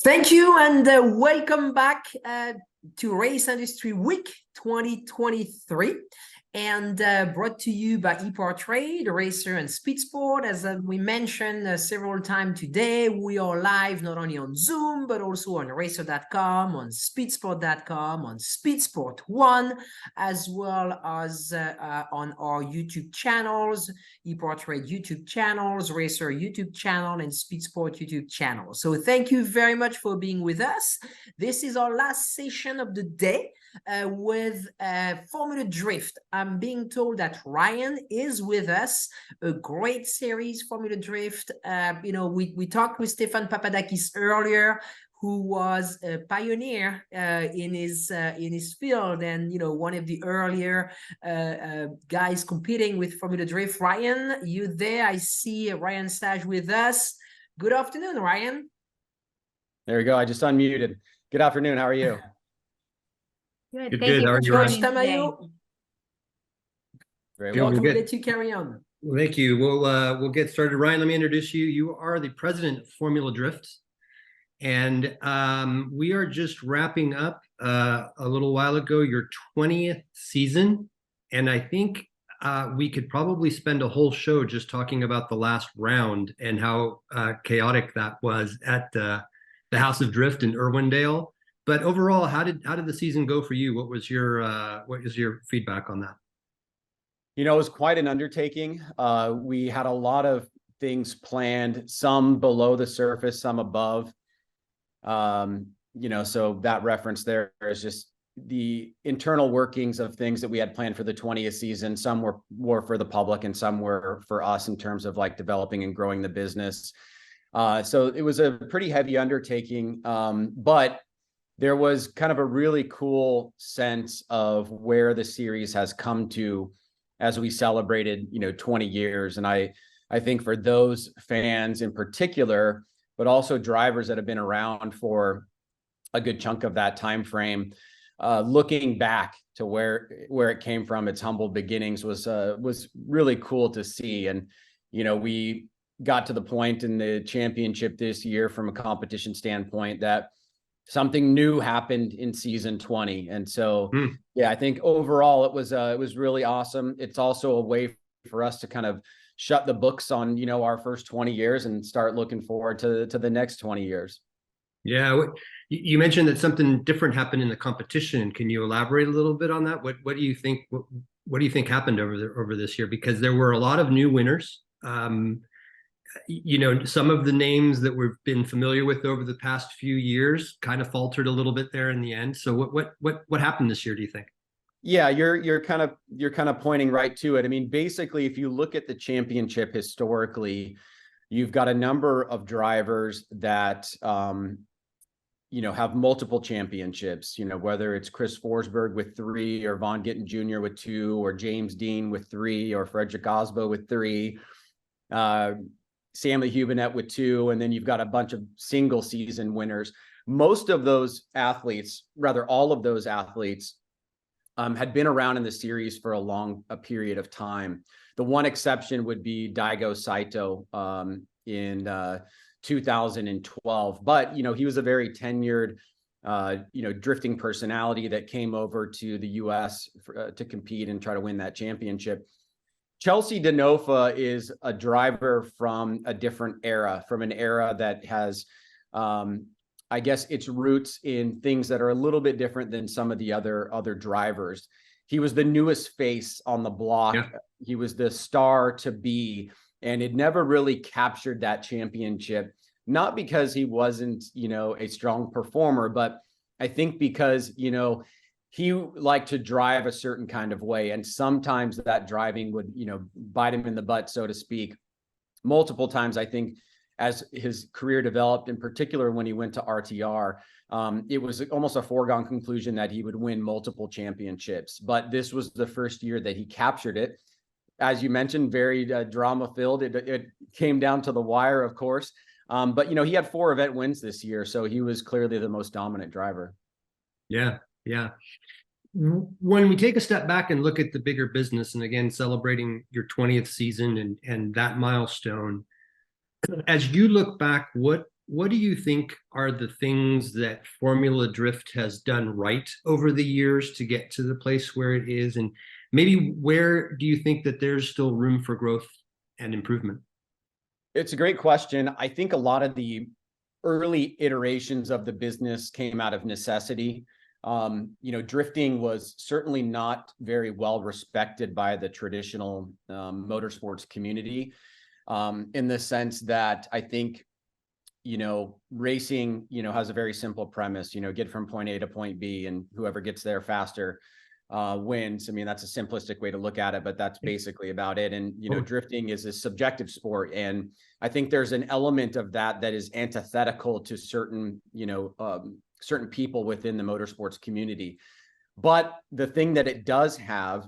Thank you and welcome back to Race Industry Week 2023 and brought to you by EPARTRADE, Racer and Speed Sport. As we mentioned several times today, we are live not only on Zoom, but also on racer.com, on speedsport.com, on Speedsport 1, as well as on our YouTube channels, EPARTRADE YouTube channels, Racer YouTube channel, and Speed Sport YouTube channel. So thank you very much for being with us. This is our last session of the day with Formula Drift. I'm being told that Ryan is with us. A great series, Formula Drift. We talked with Stefan Papadakis earlier, who was a pioneer in his field, and one of the earlier guys competing with Formula Drift. Ryan, you there? I see Ryan Sage with us. Good afternoon, Ryan. There we go. I just unmuted. Good afternoon. How are you? Good. Thank You for for joining joining today. Very Well, well. we'll let you carry on. Well, thank you. We'll get started. Ryan, let me introduce you. You are the president of Formula Drift, and we are just wrapping up a little while ago your 20th season, and I think we could probably spend a whole show just talking about the last round and how chaotic that was at the House of Drift in Irwindale. But overall, how did the season go for you? What was your feedback on that? It was quite an undertaking. We had a lot of things planned, some below the surface, some above. So that reference there is just the internal workings of things that we had planned for the 20th season. Some were more for the public and some were for us in terms of like developing and growing the business. So it was a pretty heavy undertaking, but there was kind of a really cool sense of where the series has come to as we celebrated, 20 years. And I think for those fans in particular, but also drivers that have been around for a good chunk of that time frame, looking back to where it came from, its humble beginnings, was really cool to see. And we got to the point in the championship this year from a competition standpoint that something new happened in season 20. And so, yeah, I think overall it was really awesome. It's also a way for us to kind of shut the books on, our first 20 years and start looking forward to the next 20 years. Yeah. You mentioned that something different happened in the competition. Can you elaborate a little bit on that? What do you think, what do you think happened over this year? Because there were a lot of new winners. Some of the names that we've been familiar with over the past few years kind of faltered a little bit there in the end. So what happened this year, do you think? Yeah, you're kind of pointing right to it. I mean, basically, if you look at the championship historically, you've got a number of drivers that have multiple championships, whether it's Chris Forsberg with 3, or Von Gittin Jr. with 2, or James Dean with 3, or Frederick Osbo with 3. Stanley Hubenet with 2, and then you've got a bunch of single season winners. Most of those athletes, rather all of those athletes, had been around in the series for a period of time. The one exception would be Daigo Saito in 2012, but he was a very tenured drifting personality that came over to the US to compete and try to win that championship. Chelsea Denofa is a driver from a different era, from an era that has, I guess, its roots in things that are a little bit different than some of the other drivers. He was the newest face on the block. Yeah. He was the star to be, and it never really captured that championship, not because he wasn't, a strong performer, but I think because, he liked to drive a certain kind of way. And sometimes that driving would, bite him in the butt, so to speak. Multiple times, I think, as his career developed, in particular when he went to RTR, it was almost a foregone conclusion that he would win multiple championships. But this was the first year that he captured it. As you mentioned, very drama-filled. It came down to the wire, of course. But, he had 4 event wins this year, so he was clearly the most dominant driver. Yeah. Yeah. When we take a step back and look at the bigger business, and again, celebrating your 20th season and that milestone, as you look back, what what do you think are the things that Formula Drift has done right over the years to get to the place where it is? And maybe where do you think that there's still room for growth and improvement? It's a great question. I think a lot of the early iterations of the business came out of necessity. Drifting was certainly not very well respected by the traditional motorsports community, in the sense that I think, racing, has a very simple premise, get from point A to point B, and whoever gets there faster wins. I mean, that's a simplistic way to look at it, but that's basically about it. And, drifting is a subjective sport. And I think there's an element of that is antithetical to certain, certain people within the motorsports community. But the thing that it does have,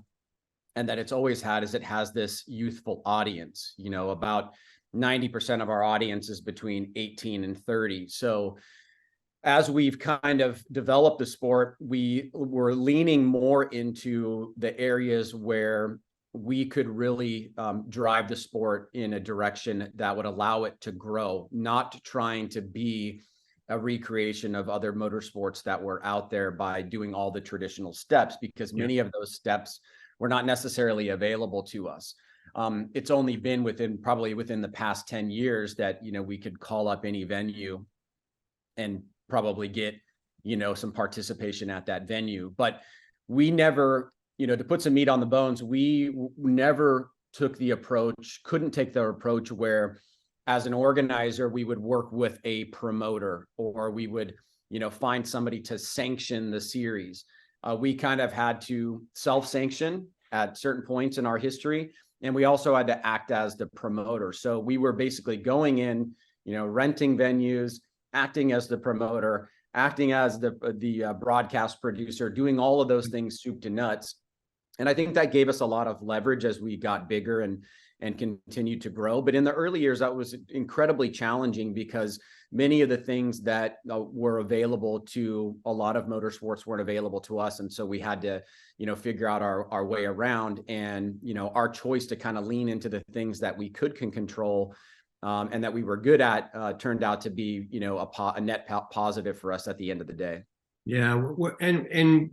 and that it's always had, is it has this youthful audience. About 90% of our audience is between 18 and 30. So as we've kind of developed the sport, we were leaning more into the areas where we could really drive the sport in a direction that would allow it to grow, not trying to be a recreation of other motorsports that were out there by doing all the traditional steps, because many of those steps were not necessarily available to us. It's only been probably within the past 10 years that, we could call up any venue and probably get, some participation at that venue. But we never, to put some meat on the bones, we never couldn't take the approach where, as an organizer, we would work with a promoter, or we would, find somebody to sanction the series. We kind of had to self-sanction at certain points in our history. And we also had to act as the promoter. So we were basically going in, renting venues, acting as the promoter, acting as the broadcast producer, doing all of those things soup to nuts. And I think that gave us a lot of leverage as we got bigger and continued to grow. But in the early years, that was incredibly challenging, because many of the things that were available to a lot of motorsports weren't available to us. And so we had to, figure out our way around, and, our choice to kind of lean into the things that we can control, and that we were good at, turned out to be, a net positive for us at the end of the day. Yeah. And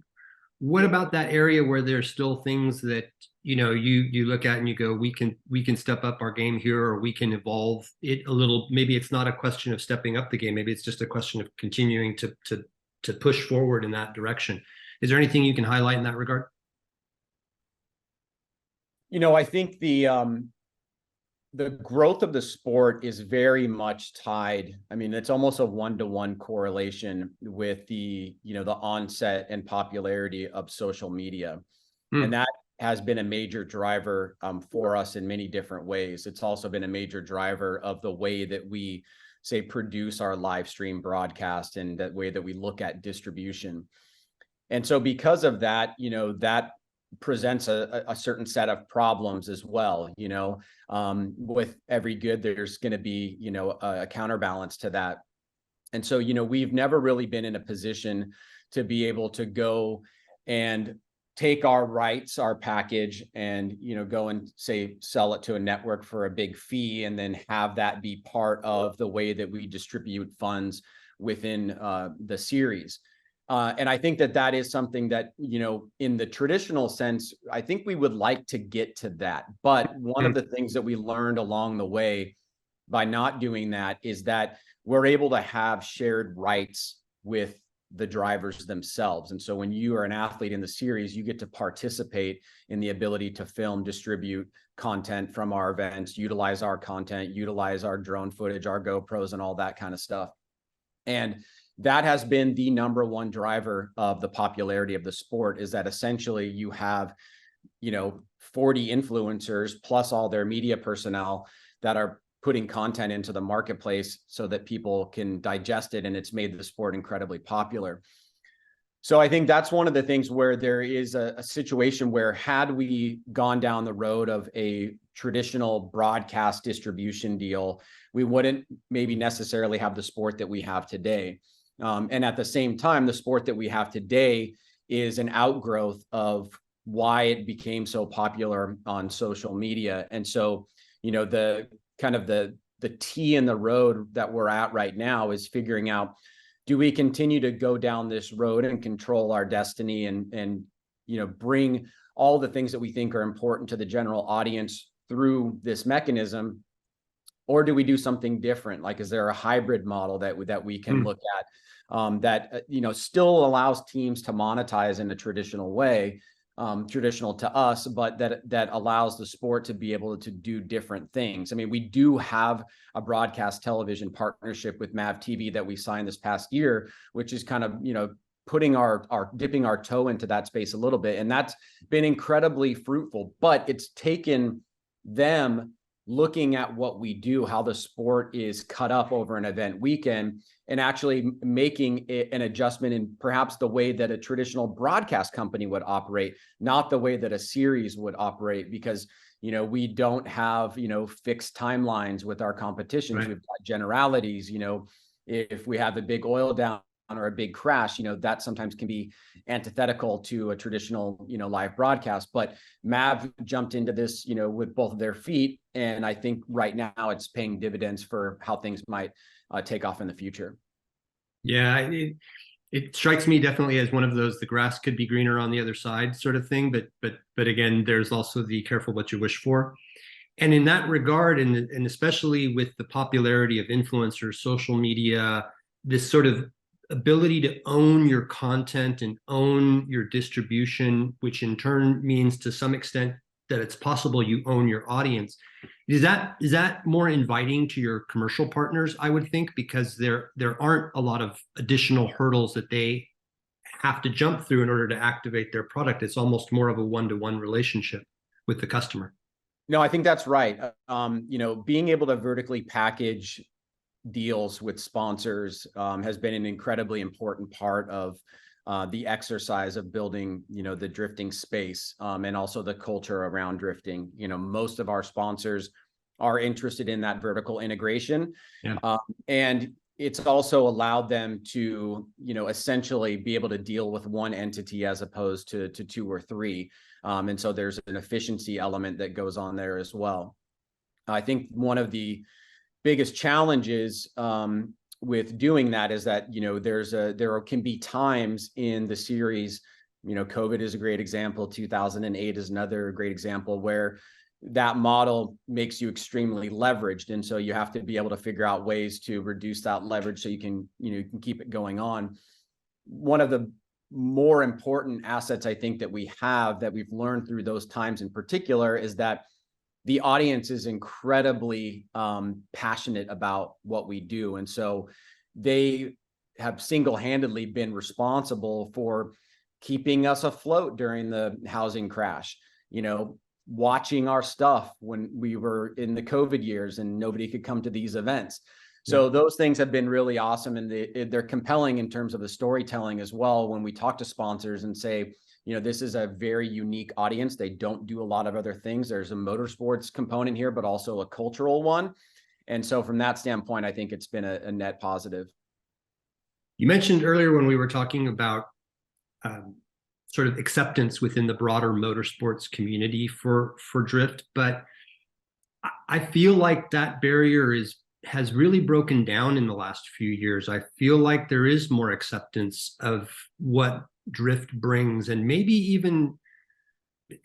what about that area where there's still things that, you look at and you go, we can step up our game here, or we can evolve it a little. Maybe it's not a question of stepping up the game. Maybe it's just a question of continuing to push forward in that direction. Is there anything you can highlight in that regard? I think the growth of the sport is very much tied. I mean, it's almost a one-to-one correlation with the onset and popularity of social media. And that has been a major driver for us in many different ways. It's also been a major driver of the way that we, say, produce our live stream broadcast, and that way that we look at distribution. And so because of that, that presents a certain set of problems as well. With every good, there's going to be, a counterbalance to that. And so, we've never really been in a position to be able to go and take our rights, our package, and, go and say, sell it to a network for a big fee, and then have that be part of the way that we distribute funds within the series. And I think that is something that, in the traditional sense, I think we would like to get to that. But one of the things that we learned along the way by not doing that is that we're able to have shared rights with the drivers themselves. And so when you are an athlete in the series, you get to participate in the ability to film, distribute content from our events, utilize our content, utilize our drone footage, our GoPros, and all that kind of stuff. And that has been the number one driver of the popularity of the sport, is that essentially you have, 40 influencers plus all their media personnel that are putting content into the marketplace so that people can digest it. And it's made the sport incredibly popular. So I think that's one of the things where there is a situation where, had we gone down the road of a traditional broadcast distribution deal, we wouldn't maybe necessarily have the sport that we have today. And at the same time, the sport that we have today is an outgrowth of why it became so popular on social media. And so, the kind of the T in the road that we're at right now is figuring out, do we continue to go down this road and control our destiny and bring all the things that we think are important to the general audience through this mechanism, or do we do something different? Like, is there a hybrid model that we can look at that still allows teams to monetize in a traditional way, traditional to us, but that allows the sport to be able to do different things. I mean, we do have a broadcast television partnership with MAV TV that we signed this past year, which is kind of putting dipping our toe into that space a little bit, and that's been incredibly fruitful. But it's taken them looking at what we do, how the sport is cut up over an event weekend, and actually making an adjustment in perhaps the way that a traditional broadcast company would operate, not the way that a series would operate, because we don't have fixed timelines with our competitions. Right. We've got generalities. If we have a big oil down or a big crash, that sometimes can be antithetical to a traditional, live broadcast. But MAV jumped into this, with both of their feet. And I think right now it's paying dividends for how things might take off in the future. Yeah, it strikes me definitely as one of those, the grass could be greener on the other side sort of thing. But again, there's also the careful what you wish for. And in that regard, and especially with the popularity of influencers, social media, this sort of ability to own your content and own your distribution, which in turn means to some extent that it's possible you own your audience. Is that more inviting to your commercial partners, I would think, because there aren't a lot of additional hurdles that they have to jump through in order to activate their product. It's almost more of a one-to-one relationship with the customer. No, I think that's right. Being able to vertically package deals with sponsors has been an incredibly important part of the exercise of building, the drifting space and also the culture around drifting. Most of our sponsors are interested in that vertical integration. Yeah. And it's also allowed them to, essentially be able to deal with one entity as opposed to two or three. And so there's an efficiency element that goes on there as well. I think one of the biggest challenges with doing that is that there can be times in the series, COVID is a great example, 2008 is another great example, where that model makes you extremely leveraged, and so you have to be able to figure out ways to reduce that leverage so you can keep it going on. One of the more important assets I think that we have, that we've learned through those times in particular, is that the audience is incredibly passionate about what we do. And so they have single-handedly been responsible for keeping us afloat during the housing crash, watching our stuff when we were in the COVID years and nobody could come to these events. So those things have been really awesome, and they're compelling in terms of the storytelling as well. When we talk to sponsors and say, this is a very unique audience, they don't do a lot of other things. There's a motorsports component here, but also a cultural one. And so from that standpoint, I think it's been a net positive. You mentioned earlier when we were talking about sort of acceptance within the broader motorsports community for drift, but I feel like that barrier has really broken down in the last few years. I feel like there is more acceptance of what drift brings, and maybe even,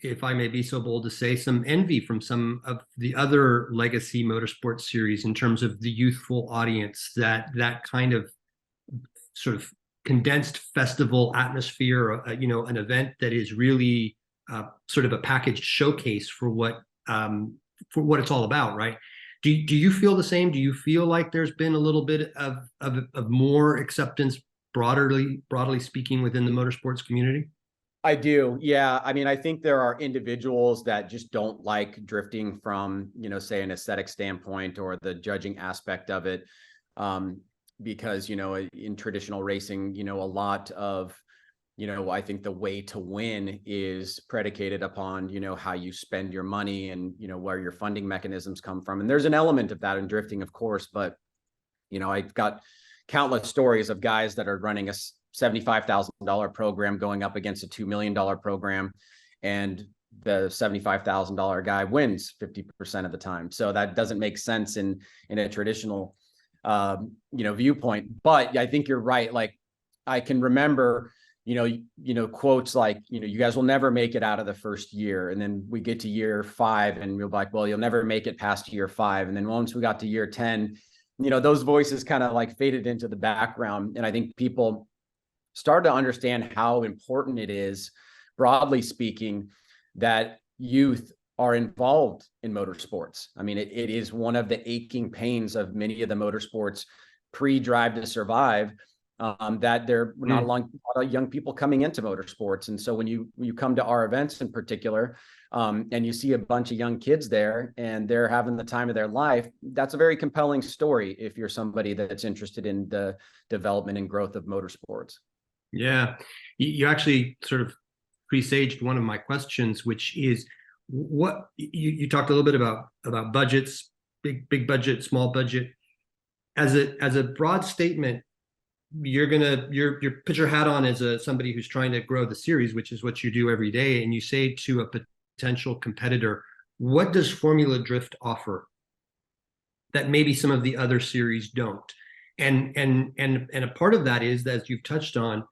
if I may be so bold to say, some envy from some of the other legacy motorsports series in terms of the youthful audience, that kind of sort of condensed festival atmosphere, an event that is really sort of a packaged showcase for what it's all about, right? Do you feel the same? Do you feel like there's been a little bit of more acceptance broadly speaking within the motorsports community? I do. Yeah. I mean, I think there are individuals that just don't like drifting from, say, an aesthetic standpoint or the judging aspect of it. Because, in traditional racing, a lot of, I think the way to win is predicated upon, how you spend your money and, where your funding mechanisms come from. And there's an element of that in drifting, of course, but, I've got countless stories of guys that are running a $75,000 program going up against a $2 million program, and the $75,000 guy wins 50% of the time. So that doesn't make sense in a traditional, viewpoint. But I think you're right. Like, I can remember, quotes like, you guys will never make it out of the first year. And then we get to year 5 and we're like, well, you'll never make it past year 5. And then once we got to year 10, those voices kind of like faded into the background. And I think people started to understand how important it is, broadly speaking, that youth are involved in motorsports. I mean, it is one of the aching pains of many of the motorsports pre-Drive to Survive, that there were not a lot of young people coming into motorsports. And so when you come to our events in particular, and you see a bunch of young kids there and they're having the time of their life, that's a very compelling story if you're somebody that's interested in the development and growth of motorsports. Yeah, you actually sort of presaged one of my questions, which is what you talked a little bit about budgets, big budget, small budget. As a broad statement, you're put your hat on as somebody who's trying to grow the series, which is what you do every day, and you say to a potential competitor, what does Formula Drift offer that maybe some of the other series don't? And a part of that is, as you've touched on,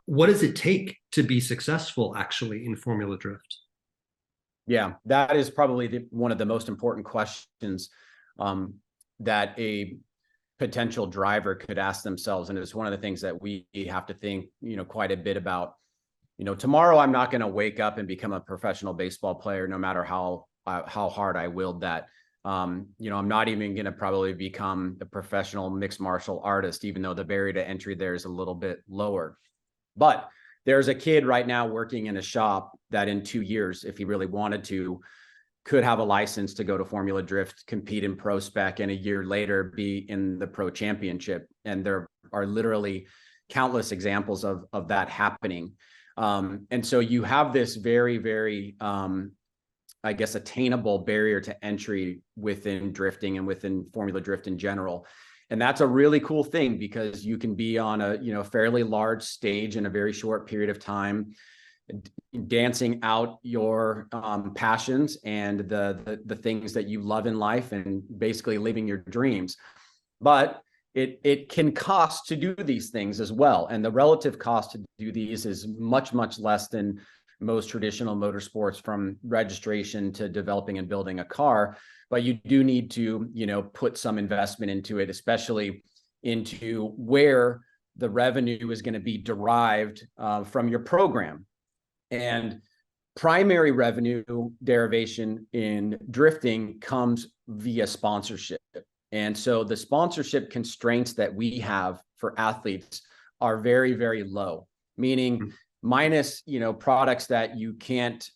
what does it take to be successful actually in Formula Drift? Yeah, that is probably one of the most important questions that a potential driver could ask themselves. And it's one of the things that we have to think, quite a bit about. Tomorrow I'm not going to wake up and become a professional baseball player, no matter how hard I willed that. I'm not even going to probably become a professional mixed martial artist, even though the barrier to entry there is a little bit lower. But there's a kid right now working in a shop that in 2 years, if he really wanted to, could have a license to go to Formula Drift, compete in pro spec, and a year later be in the pro championship. And there are literally countless examples of that happening. And so you have this very, very, attainable barrier to entry within drifting and within Formula Drift in general. And that's a really cool thing, because you can be on a fairly large stage in a very short period of time, dancing out your passions and the things that you love in life, and basically living your dreams. But it can cost to do these things as well. And the relative cost to do these is much, much less than most traditional motorsports, from registration to developing and building a car. But you do need to, put some investment into it, especially into where the revenue is going to be derived from your program. And primary revenue derivation in drifting comes via sponsorship. And so the sponsorship constraints that we have for athletes are very, very low, meaning minus, products that you can't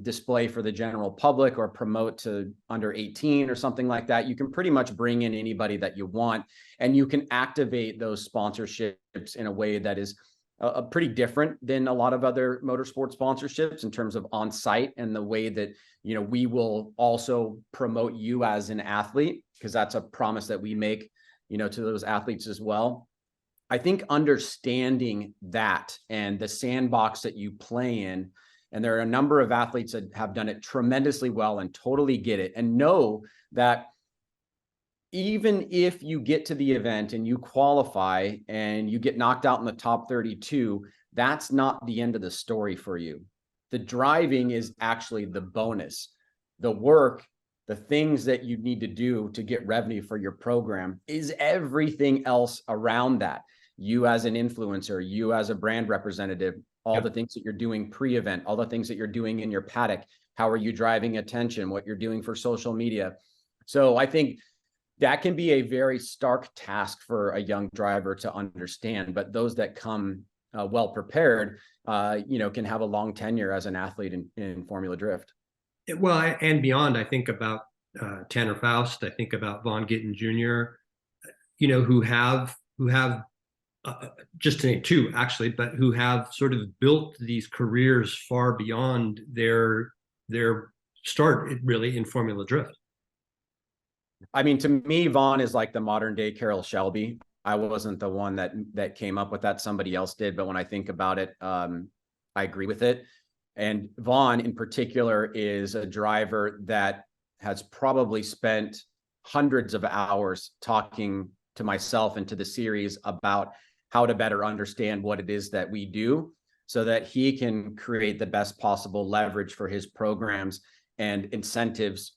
display for the general public or promote to under 18 or something like that. You can pretty much bring in anybody that you want, and you can activate those sponsorships in a way that is pretty different than a lot of other motorsport sponsorships in terms of on-site, and the way that, we will also promote you as an athlete, because that's a promise that we make, to those athletes as well. I think understanding that and the sandbox that you play in, and there are a number of athletes that have done it tremendously well and totally get it, and know that even if you get to the event and you qualify and you get knocked out in the top 32, that's not the end of the story for you. The driving is actually the bonus. The work, the things that you need to do to get revenue for your program, is everything else around that. You as an influencer, you as a brand representative, all the things that you're doing pre-event, all the things that you're doing in your paddock, how are you driving attention, what you're doing for social media. So I think that can be a very stark task for a young driver to understand, but those that come well prepared, can have a long tenure as an athlete in Formula Drift. Well, and beyond, I think about Tanner Faust. I think about Vaughn Gittin Jr., who have just to name two actually, but who have sort of built these careers far beyond their start really in Formula Drift. I mean, to me, Vaughn is like the modern day Carroll Shelby. I wasn't the one that came up with that. Somebody else did. But when I think about it, I agree with it. And Vaughn in particular is a driver that has probably spent hundreds of hours talking to myself and to the series about how to better understand what it is that we do so that he can create the best possible leverage for his programs and incentives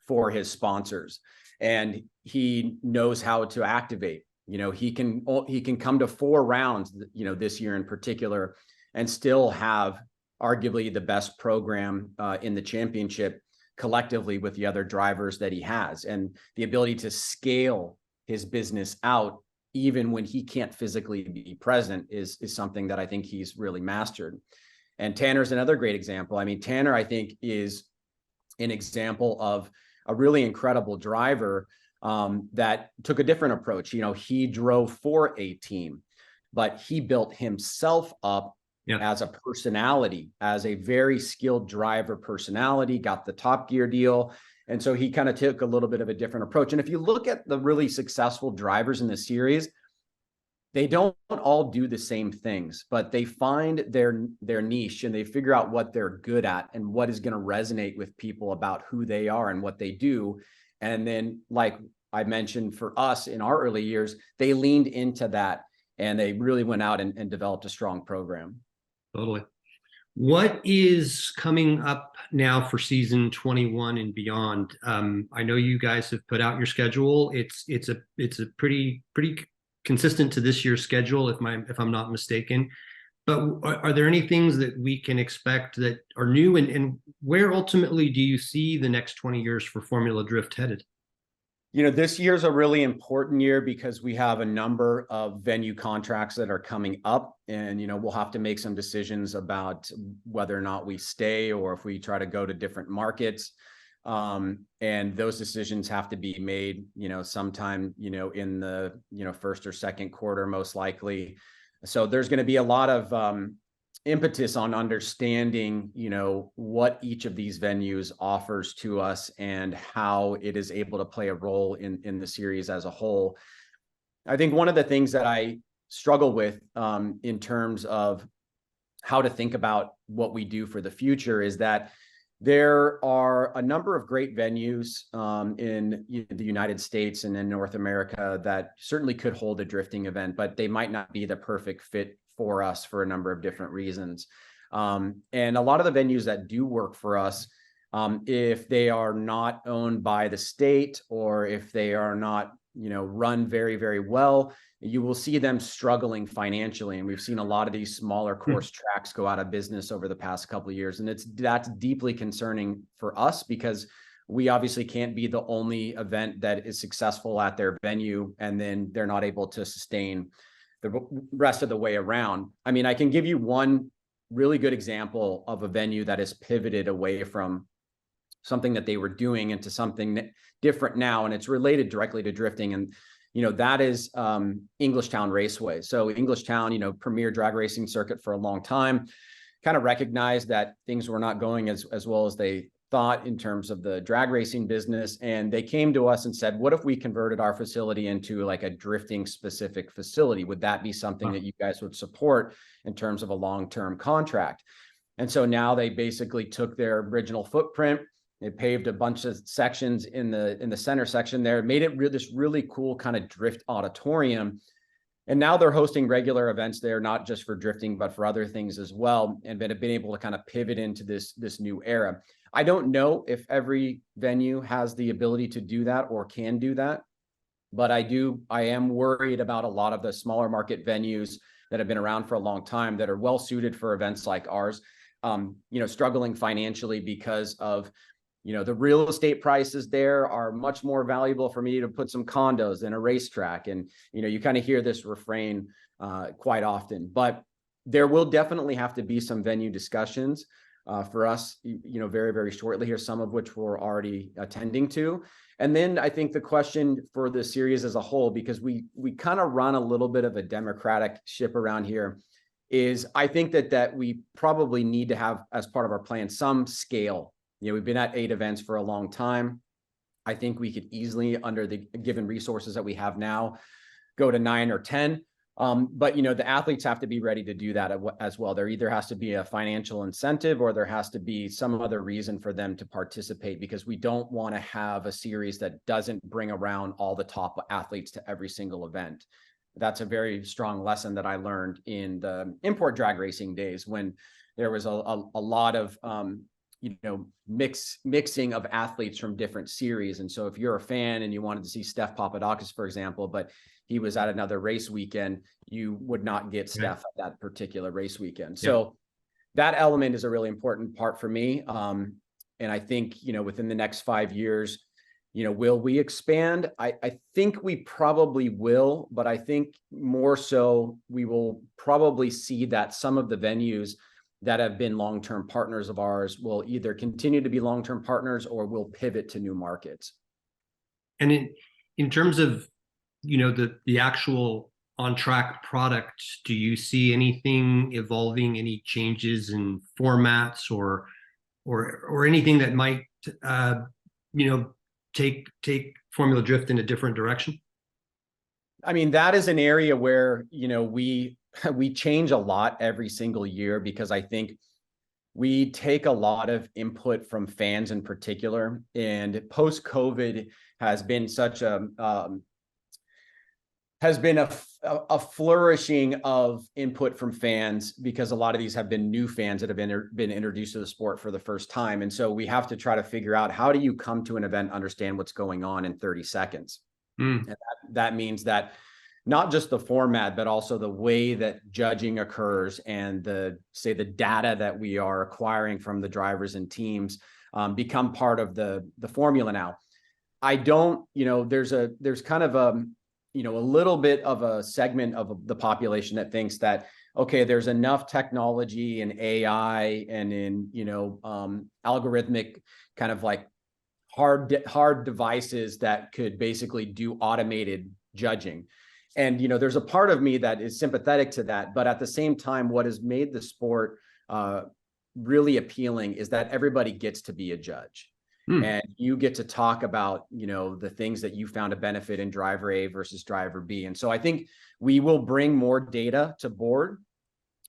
for his sponsors. And he knows how to activate. He can come to 4 rounds, this year in particular, and still have arguably the best program in the championship collectively with the other drivers that he has, and the ability to scale his business out even when he can't physically be present is something that I think he's really mastered. And Tanner's another great example. I mean, Tanner, I think, is an example of a really incredible driver that took a different approach. He drove for a team, but he built himself up as a personality, as a very skilled driver personality, got the Top Gear deal. And so he kind of took a little bit of a different approach. And if you look at the really successful drivers in the series, they don't all do the same things, but they find their niche and they figure out what they're good at and what is going to resonate with people about who they are and what they do. And then, like I mentioned, for us in our early years, they leaned into that and they really went out and developed a strong program. Totally. What is coming up now for season 21 and beyond? I know you guys have put out your schedule. It's a pretty consistent to this year's schedule, if I'm not mistaken. But are there any things that we can expect that are new, and where ultimately do you see the next 20 years for Formula Drift headed? This year's a really important year because we have a number of venue contracts that are coming up, and, we'll have to make some decisions about whether or not we stay or if we try to go to different markets. And those decisions have to be made, sometime, in the, first or second quarter, most likely. So there's going to be a lot of impetus on understanding, what each of these venues offers to us and how it is able to play a role in the series as a whole. I think one of the things that I struggle with in terms of how to think about what we do for the future is that there are a number of great venues in the United States and in North America that certainly could hold a drifting event, but they might not be the perfect fit for us for a number of different reasons. And a lot of the venues that do work for us, if they are not owned by the state or if they are not, run very, very well, you will see them struggling financially. And we've seen a lot of these smaller course tracks go out of business over the past couple of years. And that's deeply concerning for us because we obviously can't be the only event that is successful at their venue and then they're not able to sustain the rest of the way around. I mean, I can give you one really good example of a venue that has pivoted away from something that they were doing into something different now, and it's related directly to drifting. And, that is Englishtown Raceway. So Englishtown, premier drag racing circuit for a long time, kind of recognized that things were not going as well as they thought in terms of the drag racing business. And they came to us and said, what if we converted our facility into like a drifting specific facility? Would that be something that you guys would support in terms of a long-term contract? And so now they basically took their original footprint. They paved a bunch of sections in the center section there, made it this really cool kind of drift auditorium. And now they're hosting regular events there, not just for drifting, but for other things as well, and have been able to kind of pivot into this new era. I don't know if every venue has the ability to do that or can do that, but I am worried about a lot of the smaller market venues that have been around for a long time that are well suited for events like ours, struggling financially because of, the real estate prices there are much more valuable for me to put some condos in a racetrack. And, you kind of hear this refrain quite often, but there will definitely have to be some venue discussions for us, very, very shortly here, some of which we're already attending to. And then I think the question for the series as a whole, because we kind of run a little bit of a democratic ship around here, is I think that we probably need to have as part of our plan some scale. We've been at 8 events for a long time. I think we could easily, under the given resources that we have now, go to 9 or 10. But, the athletes have to be ready to do that as well. There either has to be a financial incentive or there has to be some other reason for them to participate, because we don't want to have a series that doesn't bring around all the top athletes to every single event. That's a very strong lesson that I learned in the import drag racing days, when there was a lot of, mixing of athletes from different series. And so if you're a fan and you wanted to see Steph Papadakis, for example, but he was at another race weekend, you would not get Steph at that particular race weekend. So that element is a really important part for me. And I think, within the next 5 years, will we expand? I think we probably will, but I think more so we will probably see that some of the venues that have been long-term partners of ours will either continue to be long-term partners or will pivot to new markets. And in terms of, the actual on-track product, do you see anything evolving, any changes in formats or anything that might, take Formula Drift in a different direction? I mean, that is an area where, we change a lot every single year, because I think we take a lot of input from fans in particular, and post-COVID has been such a flourishing of input from fans, because a lot of these have been new fans that have been introduced to the sport for the first time. And so we have to try to figure out, how do you come to an event, understand what's going on in 30 seconds? And that means that not just the format, but also the way that judging occurs and the data that we are acquiring from the drivers and teams become part of the formula now. I don't, there's kind of a little bit of a segment of the population that thinks that, okay, there's enough technology and AI and in, algorithmic kind of like hard devices that could basically do automated judging. And, there's a part of me that is sympathetic to that. But at the same time, what has made the sport really appealing is that everybody gets to be a judge. And you get to talk about, the things that you found a benefit in driver A versus driver B. And so I think we will bring more data to board,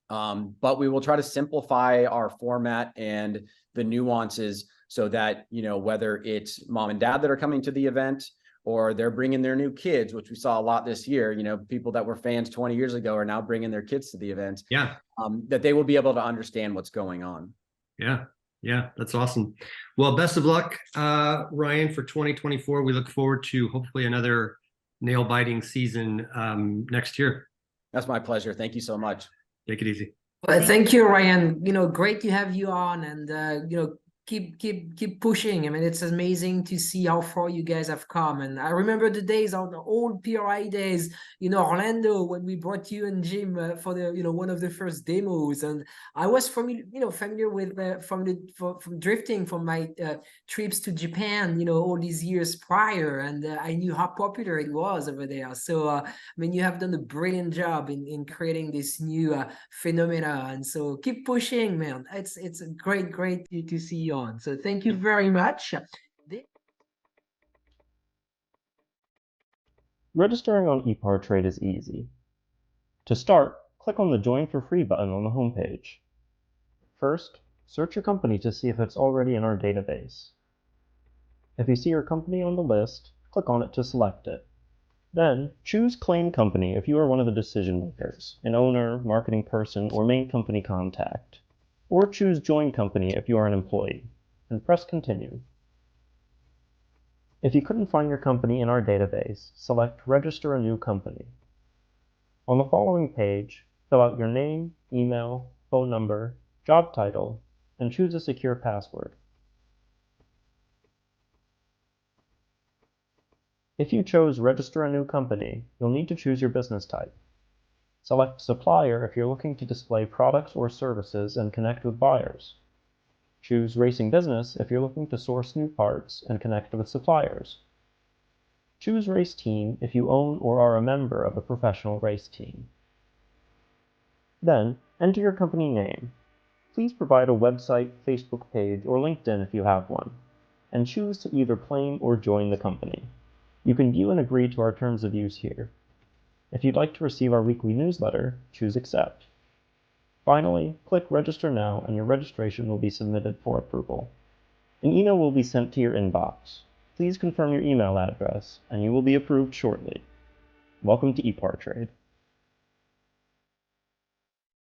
but we will try to simplify our format and the nuances so that, whether it's mom and dad that are coming to the event, or they're bringing their new kids, which we saw a lot this year, people that were fans 20 years ago are now bringing their kids to the event. Yeah. That they will be able to understand what's going on. Yeah, that's awesome. Well, best of luck, Ryan, for 2024. We look forward to hopefully another nail-biting season next year. That's my pleasure. Thank you so much. Take it easy. Well, thank you, Ryan. Great to have you on, and keep pushing. I mean, it's amazing to see how far you guys have come. And I remember the days, on the old PRI days, Orlando, when we brought you and Jim for the one of the first demos. And I was familiar with from drifting from my trips to Japan, all these years prior, and I knew how popular it was over there. So I mean, you have done a brilliant job in creating this new phenomena, and so keep pushing, man. It's great to see you on. So thank you very much. Registering on EPARTRADE is easy. To start, click on the Join for Free button on the homepage. First, search your company to see if it's already in our database. If you see your company on the list, click on it to select it. Then, choose Claim Company if you are one of the decision makers, an owner, marketing person, or main company contact. Or choose Join Company if you are an employee, and press Continue. If you couldn't find your company in our database, select Register a New Company. On the following page, fill out your name, email, phone number, job title, and choose a secure password. If you chose Register a New Company, you'll need to choose your business type. Select Supplier if you're looking to display products or services and connect with buyers. Choose Racing Business if you're looking to source new parts and connect with suppliers. Choose Race Team if you own or are a member of a professional race team. Then, enter your company name. Please provide a website, Facebook page, or LinkedIn if you have one, and choose to either claim or join the company. You can view and agree to our terms of use here. If you'd like to receive our weekly newsletter, choose Accept. Finally, click Register Now and your registration will be submitted for approval. An email will be sent to your inbox. Please confirm your email address and you will be approved shortly. Welcome to EPARTRADE.